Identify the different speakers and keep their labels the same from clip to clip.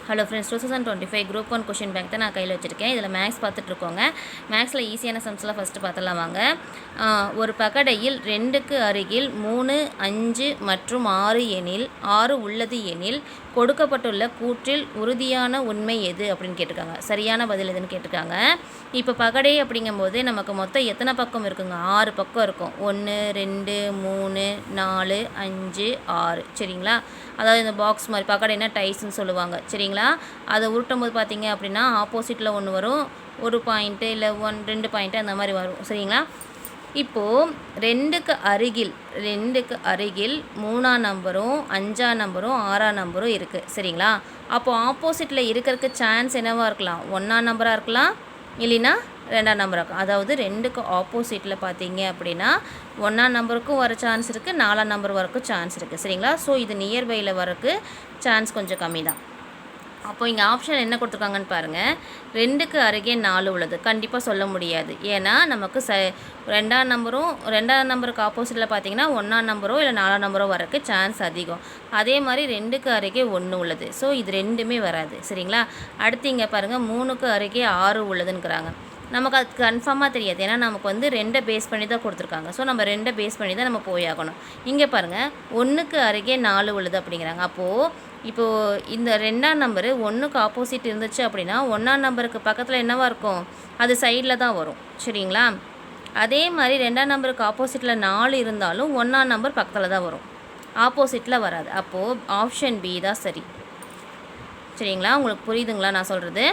Speaker 1: Hello friends, 2025 group 1 question bank தான் நான் கையில் வச்சுருக்கேன். இதில் மேக்ஸ் பார்த்துட்ருக்கோங்க. மேக்ஸில் ஈஸியான சம்ஸ்லாம் ஃபஸ்ட்டு பார்த்துலாம் வாங்க. ஒரு பகடையில் 2க்கு அருகில் 3, 5 மற்றும் 6 எனில் 6 உள்ளது எனில் கொடுக்கப்பட்டுள்ள கூற்றில் உறுதியான உண்மை எது அப்படின்னு கேட்டிருக்காங்க. சரியான பதில் எதுன்னு கேட்டிருக்காங்க. இப்போ பகடை அப்படிங்கும்போது நமக்கு மொத்தம் எத்தனை பக்கம் இருக்குங்க? 6 பக்கம் இருக்கும். 1, 2, 3, 4, 5, 6. சரிங்களா? அதாவது இந்த பாக்ஸ் மாதிரி பகடைனா டைஸ்ன்னு சொல்லுவாங்க. சரிங்களா? அதை உருட்டும் போது பார்த்தீங்க அப்படின்னா ஆப்போசிட்டில் ஒன்று வரும், ஒரு பாயிண்ட்டு இல்லை 2 பாயிண்ட்டு அந்த மாதிரி வரும். சரிங்களா? இப்போது 2க்கு அருகில் 3ஆம் நம்பரும் 5ஆம் நம்பரும் 6ஆம் நம்பரும் இருக்குது. சரிங்களா? அப்போது ஆப்போசிட்டில் இருக்கிறதுக்கு சான்ஸ் என்னவாக இருக்கலாம்? 1ஆம் நம்பராக இருக்கலாம், இல்லைன்னா 2ஆம் நம்பராக இருக்கும். அதாவது 2க்கு ஆப்போசிட்டில் பார்த்தீங்க அப்படின்னா 1ஆம் நம்பருக்கும் வர சான்ஸ் இருக்குது, 4ஆம் நம்பர் வரைக்கும் சான்ஸ் இருக்குது. சரிங்களா? ஸோ இது நியர்பையில் வரக்கு சான்ஸ் கொஞ்சம் கம்மி தான். அப்போ இங்கே ஆப்ஷன் என்ன கொடுத்துருக்காங்கன்னு பாருங்கள். 2க்கு அருகே 4 உள்ளது. கண்டிப்பாக சொல்ல முடியாது. ஏன்னா நமக்கு 2ஆம் நம்பருக்கு ஆப்போசிட்டில் பார்த்தீங்கன்னா 1ஆம் நம்பரோ இல்லை 4ஆம் நம்பரோ வரக்கு சான்ஸ் அதிகம். அதே மாதிரி 2க்கு அருகே 1 உள்ளது. ஸோ இது ரெண்டுமே வராது. சரிங்களா? அடுத்து இங்கே பாருங்கள், 3க்கு அருகே 6 உள்ளதுங்கிறாங்க. நமக்கு அது கன்ஃபார்மாக தெரியாது. ஏன்னா நமக்கு 2 பேஸ் பண்ணி தான் கொடுத்துருக்காங்க. ஸோ நம்ம 2 பேஸ் பண்ணி தான் நம்ம போயாகணும். இங்கே பாருங்கள், 1க்கு அருகே 4 உள்ளது அப்படிங்கிறாங்க. இப்போது இந்த 2ஆம் நம்பரு 1க்கு ஆப்போசிட் இருந்துச்சு அப்படின்னா 1ஆம் நம்பருக்கு பக்கத்தில் என்னவாக இருக்கும்? அது சைடில் தான் வரும். சரிங்களா? அதே மாதிரி 2ஆம் நம்பருக்கு ஆப்போசிட்டில் 4 இருந்தாலும் 1ஆம் நம்பர் பக்கத்தில் தான் வரும், ஆப்போசிட்டில் வராது. அப்போது ஆப்ஷன் பி தான் சரி. சரிங்களா? உங்களுக்கு புரியுதுங்களா நான் சொல்கிறது?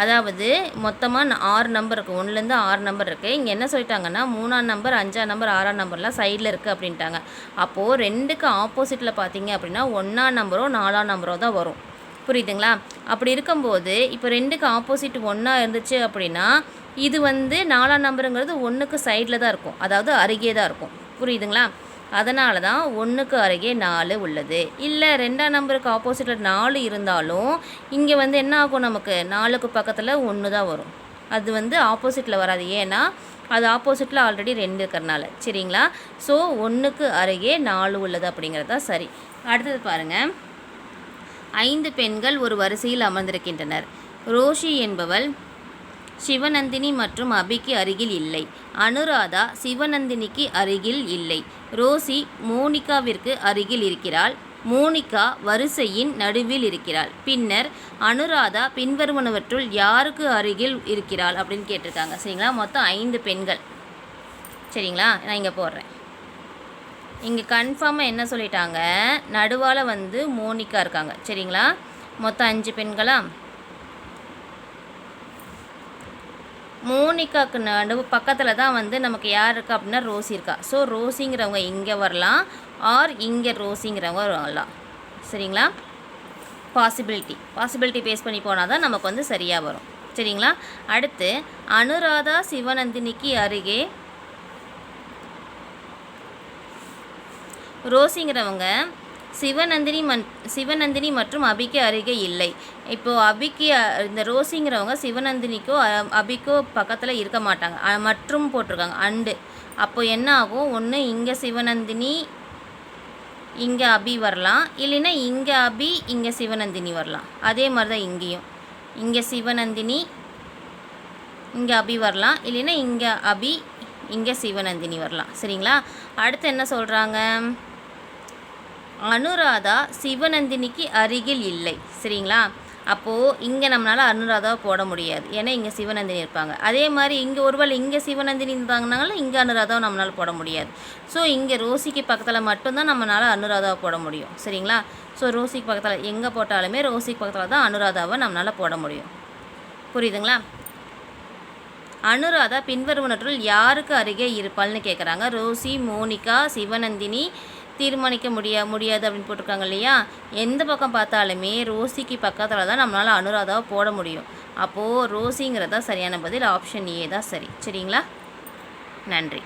Speaker 1: அதாவது மொத்தமாக 6 நம்பர் இருக்குது, 1லேருந்து 6 நம்பர் இருக்குது. இங்கே என்ன சொல்லிட்டாங்கன்னா 3ஆம் நம்பர் 5ஆம் நம்பர் 6ஆம் நம்பர்லாம் சைடில் இருக்குது அப்படின்ட்டாங்க. அப்போது 2க்கு ஆப்போசிட்டில் பார்த்தீங்க அப்படின்னா 1ஆம் நம்பரோ 4ஆம் நம்பரோ தான் வரும். புரியுதுங்களா? அப்படி இருக்கும்போது இப்போ 2க்கு ஆப்போசிட் 1ஆ இருந்துச்சு அப்படின்னா இது 4ஆம் நம்பருங்கிறது 1க்கு சைடில் தான் இருக்கும், அதாவது அருகே தான் இருக்கும். புரியுதுங்களா? அதனால தான் 1க்கு அருகே 4 உள்ளது. இல்லை 2ஆம் நம்பருக்கு ஆப்போசிட்டில் 4 இருந்தாலும் இங்கே என்ன ஆகும்? நமக்கு 4க்கு பக்கத்தில் 1 தான் வரும். அது ஆப்போசிட்டில் வராது. ஏன்னா அது ஆப்போசிட்டில் ஆல்ரெடி 2 இருக்கிறனால. சரிங்களா? ஸோ 1க்கு அருகே 4 உள்ளது அப்படிங்கிறது தான் சரி. அடுத்தது பாருங்கள். 5 பெண்கள் ஒரு வரிசையில் அமர்ந்திருக்கின்றனர். ரோஷி என்பவள் சிவநந்தினி மற்றும் அபிக்கு அருகில் இல்லை. அனுராதா சிவநந்தினிக்கு அருகில் இல்லை. ரோசி மோனிகாவிற்கு அருகில் இருக்கிறாள். மோனிகா வரிசையின் நடுவில் இருக்கிறாள். பின்னர் அனுராதா பின்வருவனவற்றுள் யாருக்கு அருகில் இருக்கிறாள் அப்படின்னு கேட்டிருக்காங்க. சரிங்களா? மொத்தம் 5 பெண்கள். சரிங்களா? நான் இங்கே போடுறேன். இங்கே கன்ஃபார்மாக என்ன சொல்லிட்டாங்க? நடுவால் மோனிகா இருக்காங்க. சரிங்களா? மொத்தம் 5 பெண்களா? மோனிகாவுக்கு நடுவு பக்கத்தில் தான் நமக்கு யார் இருக்கா அப்படின்னா ரோசி இருக்கா. ஸோ ரோசிங்கிறவங்க இங்கே வரலாம், ஆர் இங்கே ரோசிங்கிறவங்க வரலாம். சரிங்களா? பாசிபிலிட்டி பேஸ் பண்ணி போனால் தான் நமக்கு சரியாக வரும். சரிங்களா? அடுத்து அனுராதா சிவநந்தினிக்கு அருகே ரோசிங்கிறவங்க சிவநந்தினி மற்றும் அபிக்கு அருகே இல்லை. இப்போது அபிக்கு இந்த ரோசிங்கிறவங்க சிவநந்தினிக்கோ அபிக்கோ பக்கத்தில் இருக்க மாட்டாங்க, மற்றும் போட்டிருக்காங்க அண்டு. அப்போ என்ன ஆகும்? ஒன்று இங்கே சிவநந்தினி இங்கே அபி வரலாம், இல்லைன்னா இங்கே அபி இங்கே சிவநந்தினி வரலாம். அதே மாதிரி தான் இங்கேயும் இங்கே சிவநந்தினி இங்கே அபி வரலாம், இல்லைன்னா இங்கே அபி இங்கே சிவநந்தினி வரலாம். சரிங்களா? அடுத்து என்ன சொல்கிறாங்க? அனுராதா சிவநந்தினிக்கு அருகில் இல்லை. சரிங்களா? அப்போது இங்கே நம்மளால் அனுராதாவை போட முடியாது, ஏன்னா இங்கே சிவநந்தினி இருப்பாங்க. அதே மாதிரி இங்கே ஒருவேளை இங்கே சிவநந்தினி இருந்தாங்கனால இங்கே அனுராதாவை நம்மளால் போட முடியாது. ஸோ இங்கே ரோசிக்கு பக்கத்தில் மட்டும்தான் நம்மளால் அனுராதாவை போட முடியும். சரிங்களா? ஸோ ரோசிக்கு பக்கத்தில் எங்கே போட்டாலுமே ரோசிக்கு பக்கத்தில் தான் அனுராதாவை நம்மளால் போட முடியும். புரியுதுங்களா? அனுராதா பின்வருவனற்றுள் யாருக்கு அருகே இருப்பாள்னு கேட்குறாங்க. ரோசி, மோனிகா, சிவநந்தினி தீர்மானிக்க முடியாது அப்படின்னு போட்டிருக்காங்க இல்லையா? எந்த பக்கம் பார்த்தாலுமே ரோசிக்கு பக்கத்தில் தான் நம்மளால் அனுராதாவை போட முடியும். அப்போது ரோசிங்கிறது தான் சரியான பதில். ஆப்ஷன் ஏ தான் சரி. சரிங்களா? நன்றி.